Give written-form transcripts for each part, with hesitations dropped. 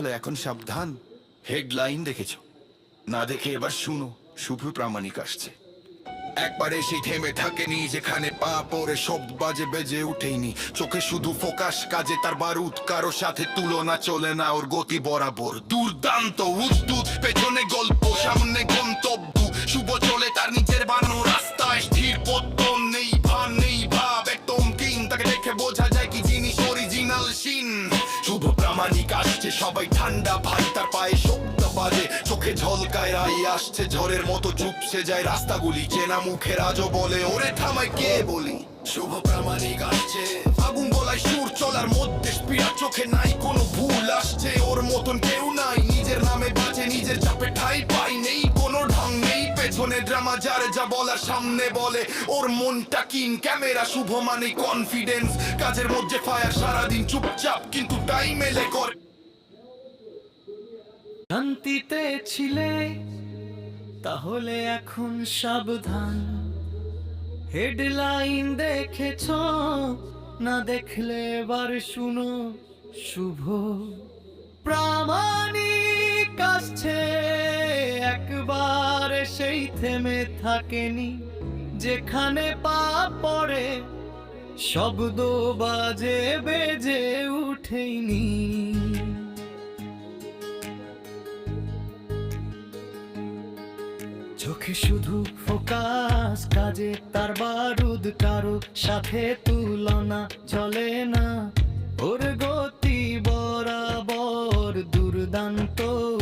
তাহলে এখন সাবধান। হেডলাইন দেখেছ? না দেখে এবার শুনো, শুভ প্রামাণিক আসছে। একবার এসে থেমে থাকেনি, যেখানে পা পড়ে শব্দ বাজে বেজে উঠেনি। চোখে শুধু ফোকাস, কাজে তার বারুদ, কারো সাথে তুলনা চলে না ওর গতি বরাবর। দুর্দান্ত উদ্যুত, পেছনে গল্প সামনে গন্তব্য। শুভ চলে তার নিজের বানানো রাস্তায়, স্থির পত্তন নেই, ভান নেই ভাব, একদম কিং। তাকে দেখে বোঝা যায় কি জিনিস অরিজিনাল সিন। শুভ প্রামাণিক আসছে, সবাই ঠান্ডা ভাই, তার পায়ে শব্দ বাজে, চোখে ঝলকায় রাই আসছে ঝড়ের মতো চুপসে যায় রাস্তাগুলি। চেনা মুখের আজও বলে ওরে থামায় কে বলি। শুভ প্রামাণিক আসছে, আগুন গলায় সুর, চলার মধ্যে স্পিড, চোখে নাই কোনো ভুল। আসছে ওর মতন কেউ নাই, নিজের নামে বাঁচে, নিজের চাপে ঠাই পাই, নেই কোনো ঢং নেই পেছনে ড্রামা। যার যা বলার সামনে বলে, ওর মনটা কিন ক্যামেরা। শুভ মানে কনফিডেন্স, কাজের মধ্যে ফায়ার, সারাদিন চুপচাপ কিন্তু টাইম এলে করে। শান্তিতে ছিলে তাহলে এখন সাবধান। হেডলাইন দেখেছ, না দেখলে এবার শুনো, শুভ প্রামাণিক আসছে। একবার সেই থেমে থাকেনি, যেখানে পা পড়ে শব্দ বাজে বেজে উঠেনি। চোখে শুধু ফোকাস, কাজে তার বারুদ, কারো সাথে তুলনা চলে না ওর গতি বরাবর। দুর্দান্ত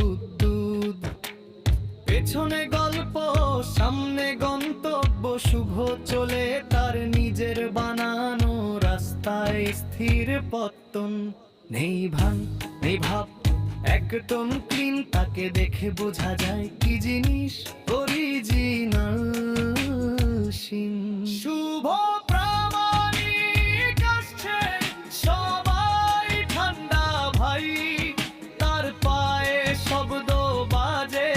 উদ্যুত, পেছনে গল্প সামনে গন্তব্য। শুভ চলে তার নিজের বানানো রাস্তায়, স্থির পত্তন নেই, ভান নেই ভাব, একদম ক্লিন। তাকে দেখে বোঝা যায় কি জিনিস অরিজিনাল সিন। শুভ প্রামাণিক আসছে, সবাই ঠান্ডা ভাই, তার পায়ে শব্দ বাজে,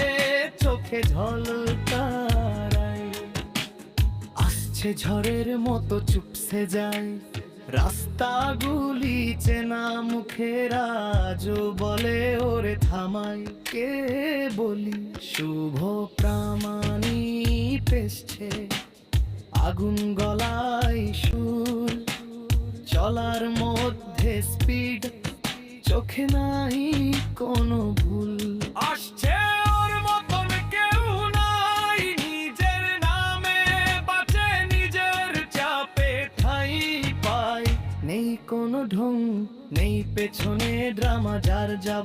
চোখে ঝলকায় আসছে ঝড়ের মতো চুপসে যায় রাস্তাগুলি। চেনা মুখের আজও বলে ওরে থামায় কে বলি। শুভ প্রামাণিক এসছে, আগুন গলায় সুর, চলার মধ্যে স্পিড, চোখে নাই কোনো ভুল। আসছে ওর মতন কেউ নাই, নিজের নামে বাঁচে, নিজের চাপে ঠাই পায়, নেই কোনো ঢং নেই পেছনে ড্রামা। যার যা